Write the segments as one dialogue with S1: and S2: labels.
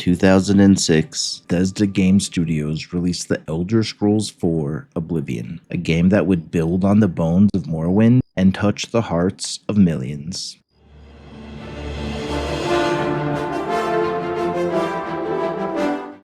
S1: 2006, Bethesda Game Studios released The Elder Scrolls IV: Oblivion, a game that would build on the bones of Morrowind and touch the hearts of millions.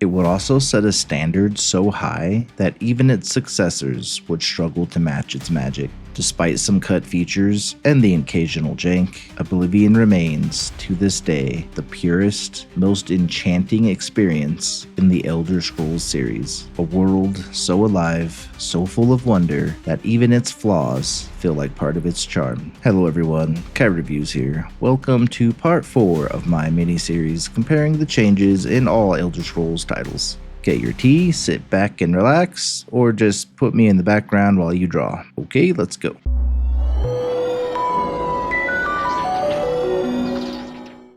S1: It would also set a standard so high that even its successors would struggle to match its magic. Despite some cut features and the occasional jank, Oblivion remains, to this day, the purest, most enchanting experience in the Elder Scrolls series. A world so alive, so full of wonder, that even its flaws feel like part of its charm. Hello everyone, Kai Reviews here. Welcome to part 4 of my mini-series comparing the changes in all Elder Scrolls titles. Get your tea, sit back and relax, or just put me in the background while you draw. Okay, let's go.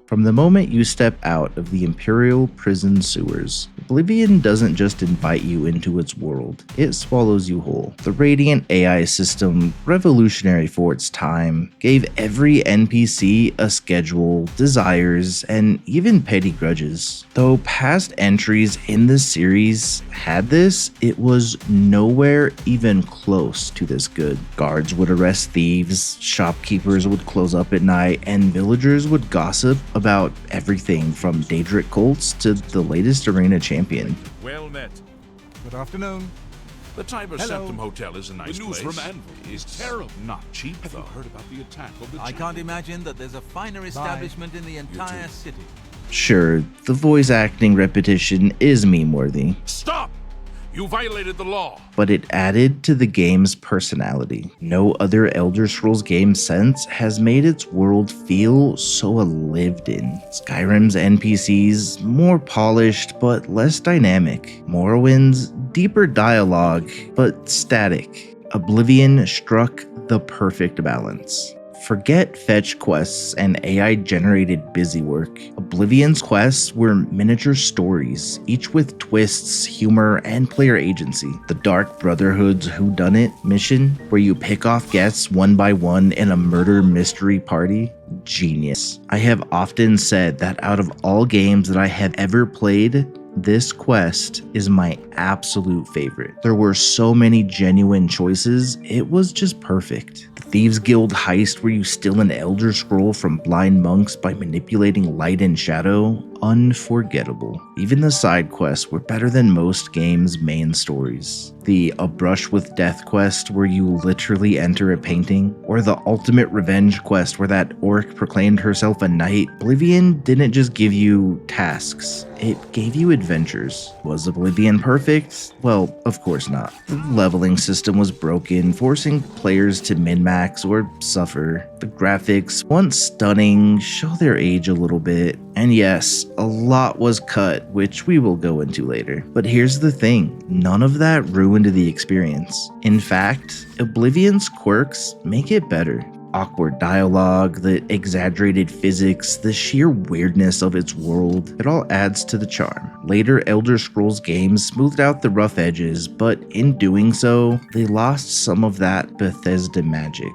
S1: From the moment you step out of the Imperial prison sewers, Oblivion doesn't just invite you into its world, it swallows you whole. The Radiant AI system, revolutionary for its time, gave every NPC a schedule, desires, and even petty grudges. Though past entries in the series had this, it was nowhere even close to this good. Guards would arrest thieves, shopkeepers would close up at night, and villagers would gossip about everything from Daedric cults to the latest arena champion.
S2: Well met.
S3: Good afternoon.
S2: The Tiber Septim Hotel is a nice
S4: The news
S2: place.
S4: from Anvil is
S2: terrible. Not cheap,
S4: Have
S2: though.
S4: you heard about the attack of the
S5: I can't imagine that there's a finer establishment in the entire city.
S1: Sure, the voice acting repetition is meme-worthy,
S2: Stop! You violated the law.
S1: but it added to the game's personality. No other Elder Scrolls game since has made its world feel so lived in. Skyrim's NPCs, more polished but less dynamic. Morrowind's deeper dialogue, but static. Oblivion struck the perfect balance. Forget fetch quests and AI-generated busywork. Oblivion's quests were miniature stories, each with twists, humor, and player agency. The Dark Brotherhood's Whodunit mission, where you pick off guests one by one in a murder mystery party, genius. I have often said that out of all games that I have ever played, this quest is my absolute favorite. There were so many genuine choices, it was just perfect. The Thieves Guild heist where you steal an Elder Scroll from blind monks by manipulating light and shadow, unforgettable. Even the side quests were better than most games' main stories. The A Brush with Death quest where you literally enter a painting, or the Ultimate Revenge quest where that orc proclaimed herself a knight. Oblivion didn't just give you tasks, it gave you adventures. Was Oblivion perfect? Well, of course not. The leveling system was broken, forcing players to min-max or suffer. The graphics, once stunning, show their age a little bit. And yes, a lot was cut, which we will go into later. But here's the thing, none of that ruined the experience. In fact, Oblivion's quirks make it better. Awkward dialogue, the exaggerated physics, the sheer weirdness of its world, it all adds to the charm. Later Elder Scrolls games smoothed out the rough edges, but in doing so, they lost some of that Bethesda magic.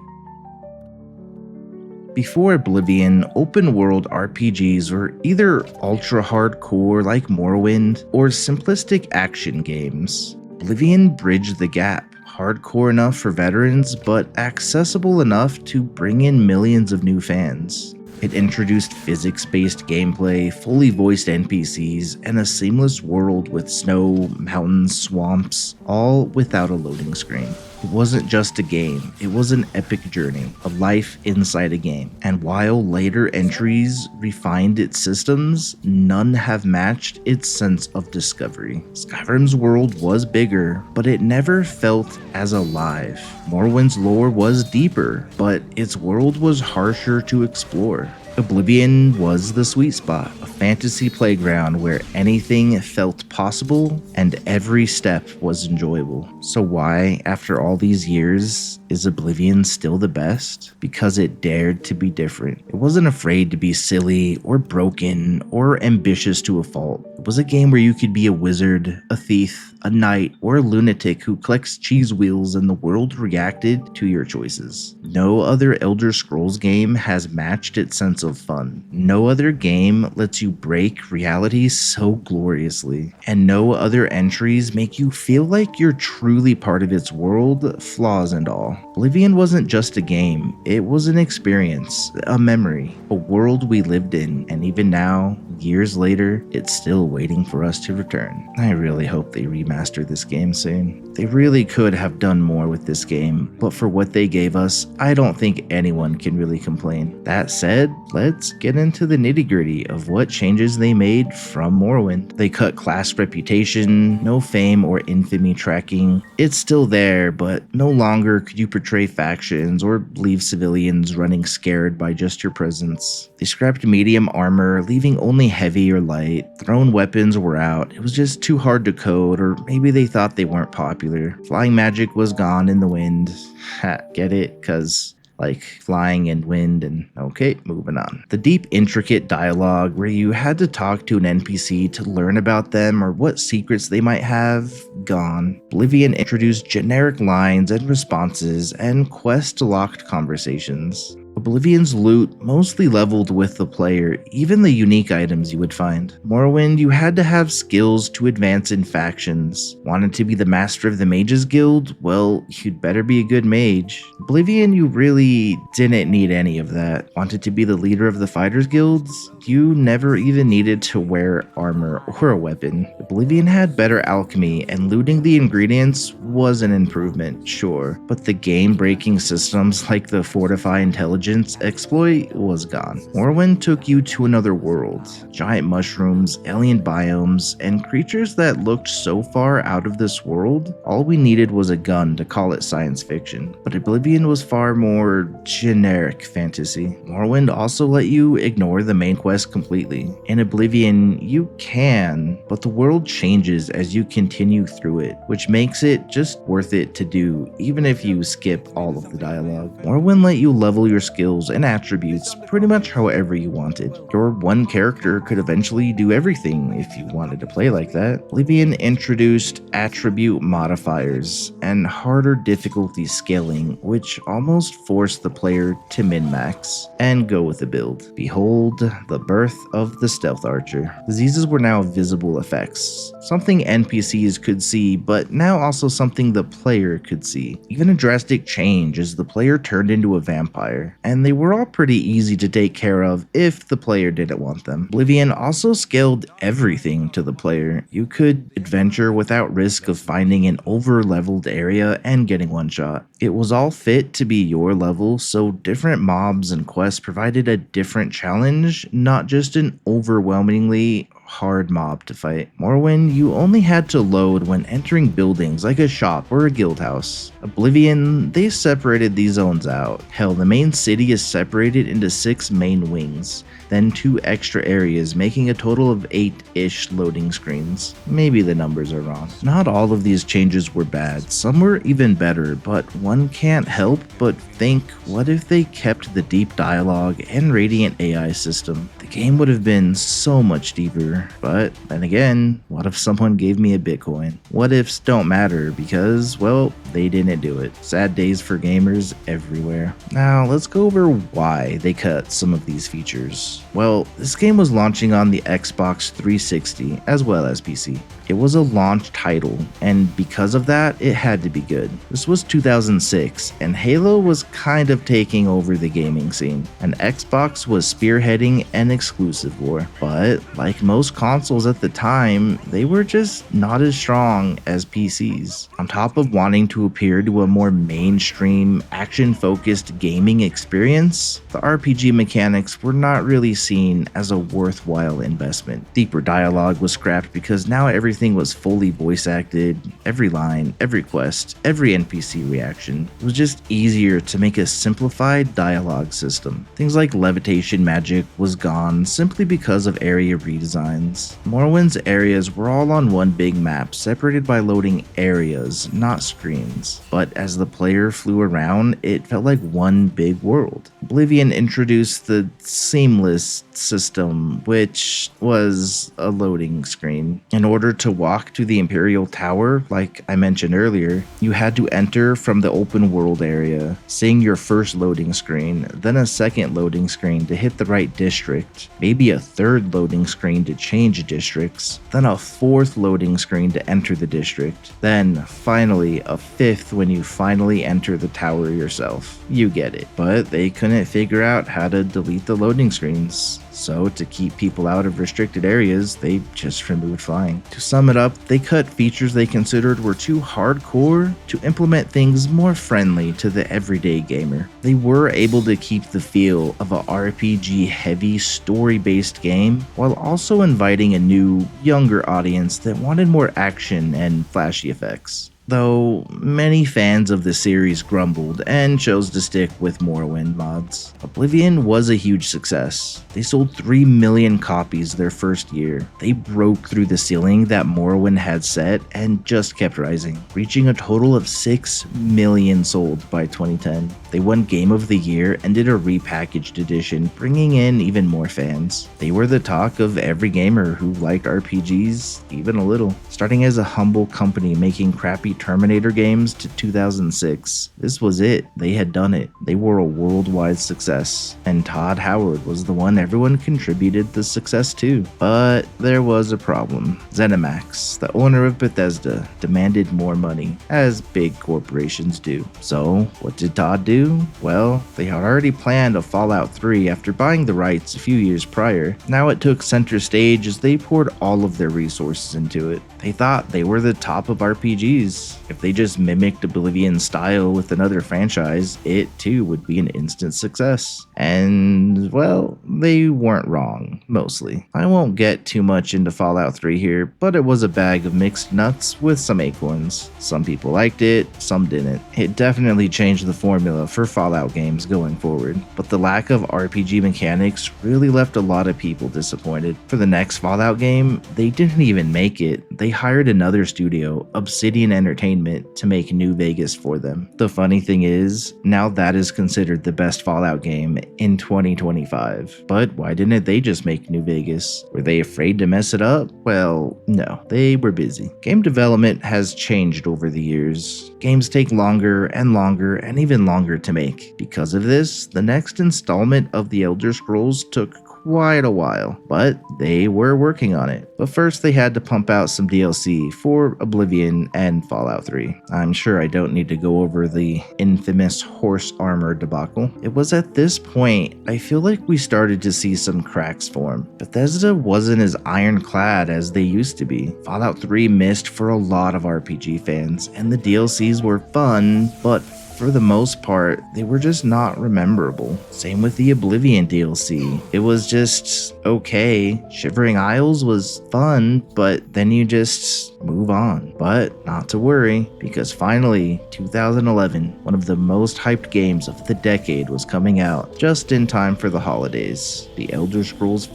S1: Before Oblivion, open-world RPGs were either ultra-hardcore like Morrowind, or simplistic action games. Oblivion bridged the gap, hardcore enough for veterans, but accessible enough to bring in millions of new fans. It introduced physics-based gameplay, fully voiced NPCs, and a seamless world with snow, mountains, swamps, all without a loading screen. It wasn't just a game, it was an epic journey, a life inside a game. And while later entries refined its systems, none have matched its sense of discovery. Skyrim's world was bigger, but it never felt as alive. Morrowind's lore was deeper, but its world was harsher to explore. Oblivion was the sweet spot, a fantasy playground where anything felt possible and every step was enjoyable. So why, after all these years, is Oblivion still the best? Because it dared to be different. It wasn't afraid to be silly or broken or ambitious to a fault. It was a game where you could be a wizard, a thief, a knight, or a lunatic who collects cheese wheels and the world reacted to your choices. No other Elder Scrolls game has matched its sense of fun. No other game lets you break reality so gloriously. And no other entries make you feel like you're truly part of its world, flaws and all. Oblivion wasn't just a game, it was an experience, a memory, a world we lived in, and even now, years later, it's still waiting for us to return. I really hope they remaster this game soon. They really could have done more with this game, but for what they gave us, I don't think anyone can really complain. That said, let's get into the nitty-gritty of what changes they made from Morrowind. They cut class reputation, no fame or infamy tracking. It's still there, but no longer could you portray factions or leave civilians running scared by just your presence. They scrapped medium armor, leaving only heavy or light. Thrown weapons were out. It was just too hard to code, or maybe they thought they weren't popular. Flying magic was gone in the wind. Ha, get it? Cause like flying and wind and okay, moving on. The deep, intricate dialogue where you had to talk to an NPC to learn about them or what secrets they might have, gone. Oblivion introduced generic lines and responses and quest-locked conversations. Oblivion's loot mostly leveled with the player, even the unique items you would find. Morrowind, you had to have skills to advance in factions. Wanted to be the master of the Mages Guild? Well, you'd better be a good mage. Oblivion, you really didn't need any of that. Wanted to be the leader of the Fighters Guilds? You never even needed to wear armor or a weapon. Oblivion had better alchemy, and looting the ingredients was an improvement, sure, but the game-breaking systems like the Fortify Intelligence exploit was gone. Morrowind took you to another world. Giant mushrooms, alien biomes, and creatures that looked so far out of this world, all we needed was a gun to call it science fiction. But Oblivion was far more generic fantasy. Morrowind also let you ignore the main quest completely. In Oblivion, you can, but the world changes as you continue through it, which makes it just worth it to do, even if you skip all of the dialogue. Morrowind let you level your skills and attributes pretty much however you wanted. Your one character could eventually do everything if you wanted to play like that. Oblivion introduced attribute modifiers and harder difficulty scaling, which almost forced the player to min-max and go with a build. Behold, the birth of the stealth archer. Diseases were now visible effects, something NPCs could see, but now also something the player could see. Even a drastic change as the player turned into a vampire, and they were all pretty easy to take care of if the player didn't want them. Oblivion also scaled everything to the player. You could adventure without risk of finding an over-leveled area and getting one shot. It was all fit to be your level, so different mobs and quests provided a different challenge, not just an overwhelmingly hard mob to fight. Morrowind, you only had to load when entering buildings like a shop or a guild house. Oblivion, they separated these zones out. Hell, the main city is separated into 6 main wings, then 2 extra areas, making a total of 8-ish loading screens. Maybe the numbers are wrong. Not all of these changes were bad, some were even better, but one can't help but think, what if they kept the deep dialogue and radiant AI system? The game would have been so much deeper. But then again, what if someone gave me a Bitcoin? What ifs don't matter because, well, they didn't do it. Sad days for gamers everywhere. Now, let's go over why they cut some of these features. Well, this game was launching on the Xbox 360 as well as PC. It was a launch title, and because of that, it had to be good. This was 2006, and Halo was kind of taking over the gaming scene, and Xbox was spearheading an exclusive war. But, like most consoles at the time, they were just not as strong as PCs. On top of wanting to appear to a more mainstream, action-focused gaming experience, the RPG mechanics were not really seen as a worthwhile investment. Deeper dialogue was scrapped because now everything was fully voice acted. Every line, every quest, every NPC reaction. It was just easier to make a simplified dialogue system. Things like levitation magic was gone simply because of area redesigns. fans. Morrowind's areas were all on one big map, separated by loading areas, not screens. But as the player flew around, it felt like one big world. Oblivion introduced the seamless system, which was a loading screen. In order to walk to the Imperial Tower, like I mentioned earlier, you had to enter from the open world area, seeing your first loading screen, then a second loading screen to hit the right district, maybe a third loading screen to change districts, then a fourth loading screen to enter the district, then finally a fifth when you finally enter the tower yourself. You get it. But they couldn't figure out how to delete the loading screens. So to keep people out of restricted areas, they just removed flying. To sum it up, they cut features they considered were too hardcore to implement things more friendly to the everyday gamer. They were able to keep the feel of a RPG-heavy, story-based game, while also inviting a new, younger audience that wanted more action and flashy effects. Though many fans of the series grumbled and chose to stick with Morrowind mods. Oblivion was a huge success. They sold 3 million copies their first year. They broke through the ceiling that Morrowind had set and just kept rising, reaching a total of 6 million sold by 2010. They won Game of the Year and did a repackaged edition, bringing in even more fans. They were the talk of every gamer who liked RPGs, even a little. Starting as a humble company making crappy Terminator games to 2006. This was it. They had done it. They were a worldwide success. And Todd Howard was the one everyone contributed the success to. But there was a problem. ZeniMax, the owner of Bethesda, demanded more money, as big corporations do. So, what did Todd do? Well, they had already planned a Fallout 3 after buying the rights a few years prior. Now it took center stage as they poured all of their resources into it. They thought they were the top of RPGs. If they just mimicked Oblivion's style with another franchise, it too would be an instant success. And, well, they weren't wrong, mostly. I won't get too much into Fallout 3 here, but it was a bag of mixed nuts with some acorns. Some people liked it, some didn't. It definitely changed the formula for Fallout games going forward, but the lack of RPG mechanics really left a lot of people disappointed. For the next Fallout game, they didn't even make it. They hired another studio, Obsidian Entertainment, to make New Vegas for them. The funny thing is, now that is considered the best Fallout game in 2025. But why didn't they just make New Vegas? Were they afraid to mess it up? Well, no, they were busy. Game development has changed over the years. Games take longer and even longer to make. Because of this, the next installment of The Elder Scrolls took quite a while, but they were working on it. But first they had to pump out some DLC for Oblivion and Fallout 3. I'm sure I don't need to go over the infamous horse armor debacle. It was at this point I feel like we started to see some cracks form. Bethesda wasn't as ironclad as they used to be. Fallout 3 missed for a lot of RPG fans, and the DLCs were fun, but for the most part, they were just not rememberable. Same with the Oblivion DLC. It was just okay. Shivering Isles was fun, but then you just move on. But not to worry, because finally, 2011, one of the most hyped games of the decade was coming out, just in time for the holidays. The Elder Scrolls V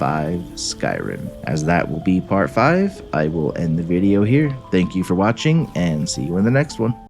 S1: Skyrim. As that will be part 5, I will end the video here. Thank you for watching, and see you in the next one.